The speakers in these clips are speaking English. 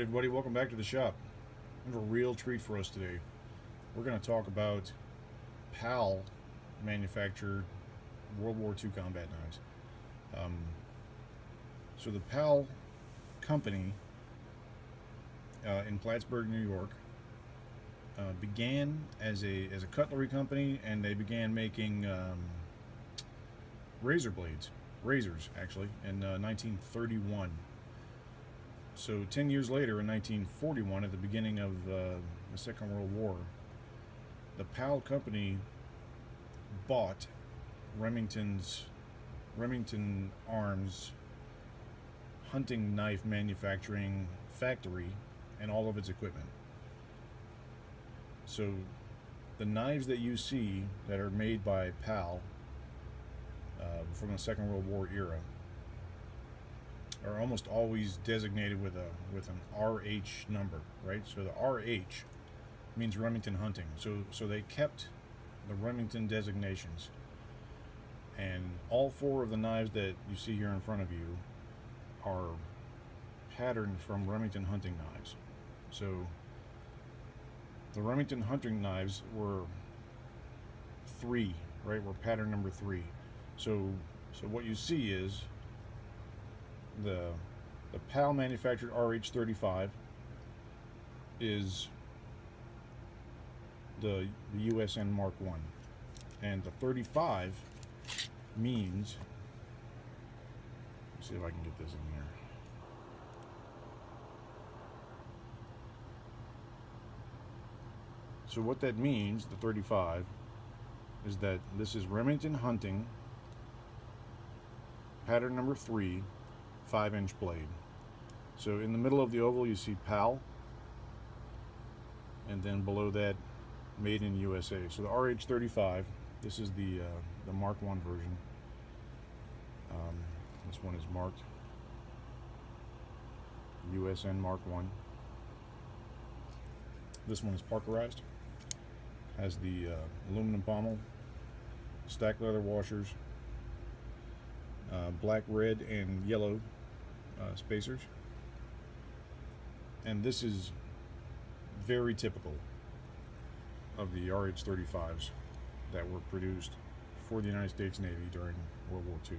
everybody, welcome back to the shop. We have a real treat for us today. We're going to talk about PAL manufactured World War II combat knives. So the PAL company in Plattsburgh, New York, began as a cutlery company, and they began making razors actually, in 1931. So 10 years later, in 1941, at the beginning of the Second World War, the PAL company bought Remington Arms hunting knife manufacturing factory and all of its equipment. So the knives that you see that are made by PAL from the Second World War era are almost always designated with an RH number, right? So the RH means Remington hunting. So they kept the Remington designations, and all four of the knives that you see here in front of you are patterned from Remington hunting knives. So the Remington hunting knives were 3, right? Were pattern number 3. So what you see is the PAL manufactured RH-35 is the USN Mark I, and the 35 means, let's see if I can get this in here. So what that means, the 35, is that this is Remington hunting pattern number 3, 5-inch blade. So in the middle of the oval you see PAL, and then below that made in USA. So the RH-35, this is the Mark I version. This one is marked USN Mark I. This one is Parkerized, has the aluminum pommel, stacked leather washers, black, red, and yellow spacers, and this is very typical of the RH-35s that were produced for the United States Navy during World War II.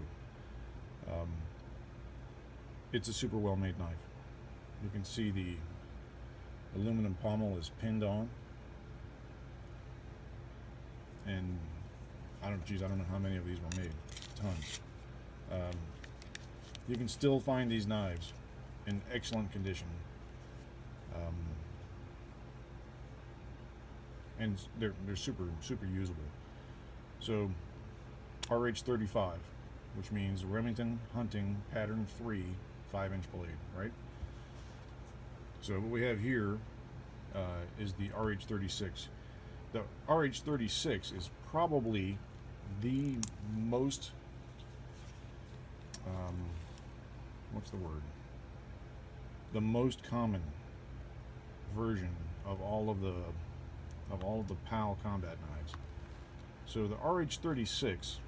It's a super well made knife. You can see the aluminum pommel is pinned on, and I don't know how many of these were made. Tons. You can still find these knives in excellent condition, and they're super usable. So RH-35, which means Remington hunting pattern 3, 5-inch blade, right? So what we have here is the RH-36. The RH-36 is probably the most what's the word? The most common version of all of the PAL combat knives. So the RH-36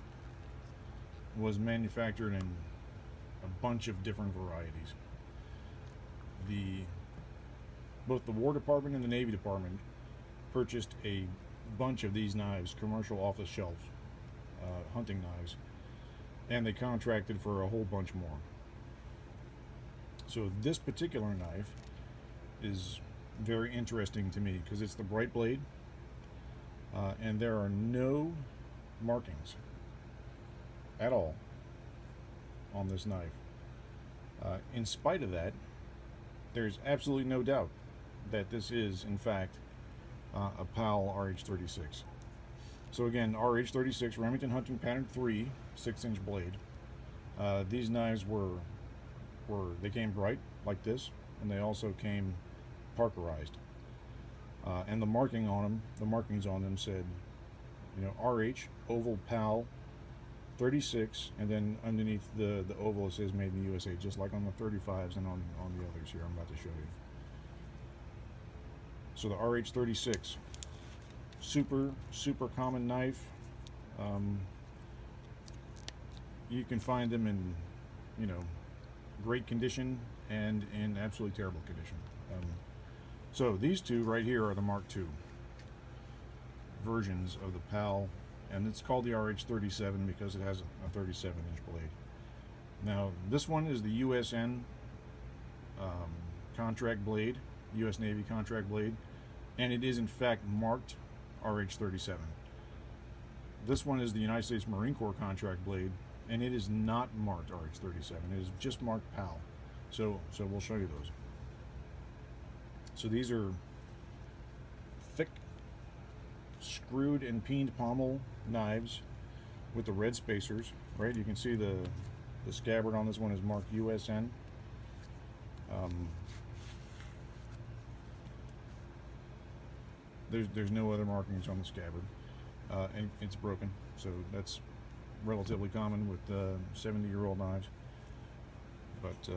was manufactured in a bunch of different varieties. Both the War Department and the Navy Department purchased a bunch of these knives, commercial off-the-shelf hunting knives, and they contracted for a whole bunch more. So this particular knife is very interesting to me because it's the bright blade, and there are no markings at all on this knife. In spite of that, there's absolutely no doubt that this is in fact a PAL RH-36. So again, RH-36 Remington hunting pattern 3, 6-inch blade. These knives they came bright like this, and they also came Parkerized. And the markings on them said, you know, RH oval PAL 36, and then underneath the oval it says made in the USA, just like on the 35s and on the others here I'm about to show you. So the RH-36, super common knife. You can find them in, you know, great condition and in absolutely terrible condition. So these two right here are the Mark II versions of the PAL, and it's called the RH-37 because it has a 37-inch blade. Now this one is the USN contract blade, US Navy contract blade, and it is in fact marked RH-37. This one is the United States Marine Corps contract blade, and it is not marked RH-37. It is just marked PAL. So we'll show you those. So these are thick, screwed and peened pommel knives with the red spacers. Right, you can see the scabbard on this one is marked USN. There's no other markings on the scabbard, and it's broken, so that's relatively common with 70-year-old knives. But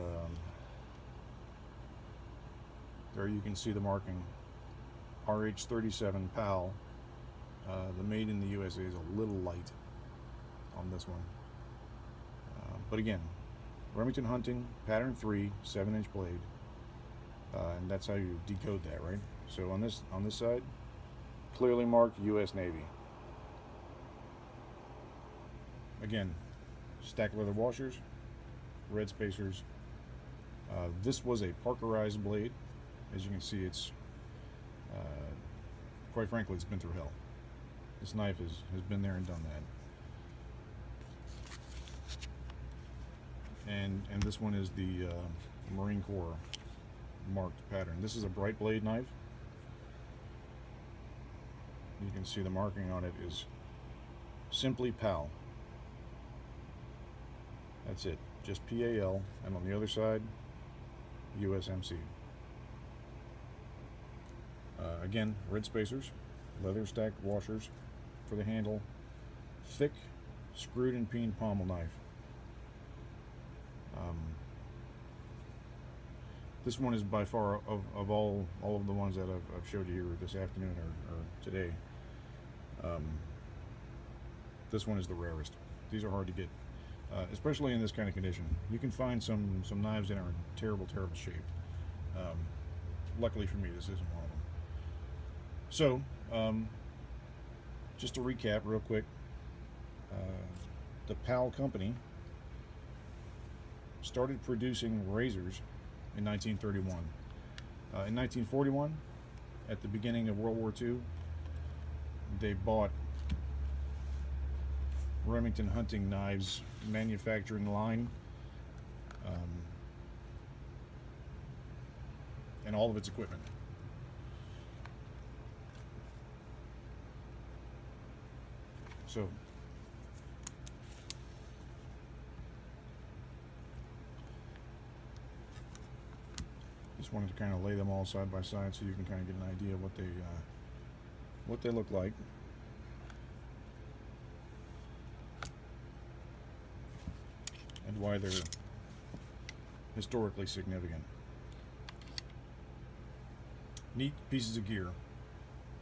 there you can see the marking, RH-37 PAL. The made in the USA is a little light on this one, but again, Remington Hunting pattern 3 7-inch blade, and that's how you decode that, right? So on this side, clearly marked US Navy. Again, stacked leather washers, red spacers. This was a Parkerized blade. As you can see, it's quite frankly, it's been through hell. This knife has been there and done that. And this one is the Marine Corps marked pattern. This is a bright blade knife. You can see the marking on it is simply PAL. That's it, just PAL, and on the other side, USMC. Again, red spacers, leather stacked washers for the handle, thick, screwed and peened pommel knife. This one is by far, of all of the ones that I've showed you here this afternoon or today, this one is the rarest. These are hard to get, especially in this kind of condition. You can find some knives that are in terrible shape. Luckily for me, this isn't one of them. So, just to recap real quick, the PAL company started producing razors in 1931. In 1941, at the beginning of World War II, they bought Remington Hunting Knives manufacturing line, and all of its equipment. So just wanted to kind of lay them all side by side so you can kind of get an idea of what they look like. And why they're historically significant. Neat pieces of gear.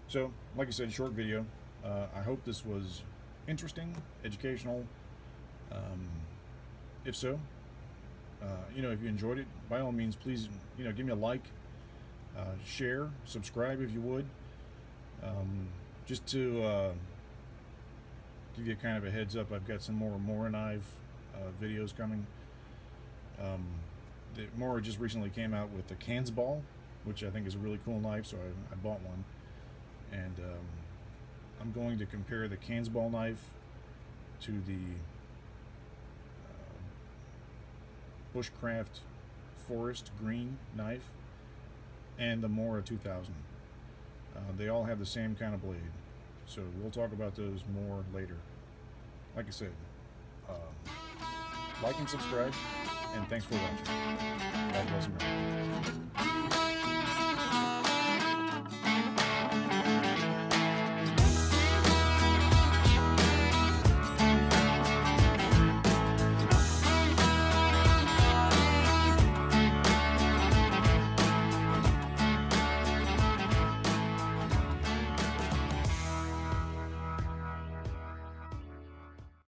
So, like I said, short video. I hope this was interesting, educational. If so, you know, if you enjoyed it, by all means, please, you know, give me a like, share, subscribe if you would. Just to give you kind of a heads up, I've got some more knife videos coming. Mora just recently came out with the Kansball, which I think is a really cool knife, so I bought one, and I'm going to compare the Kansball knife to the Bushcraft Forest Green knife and the Mora 2000. They all have the same kind of blade, so we'll talk about those more later. Like I said, like and subscribe, and thanks for watching. God bless America.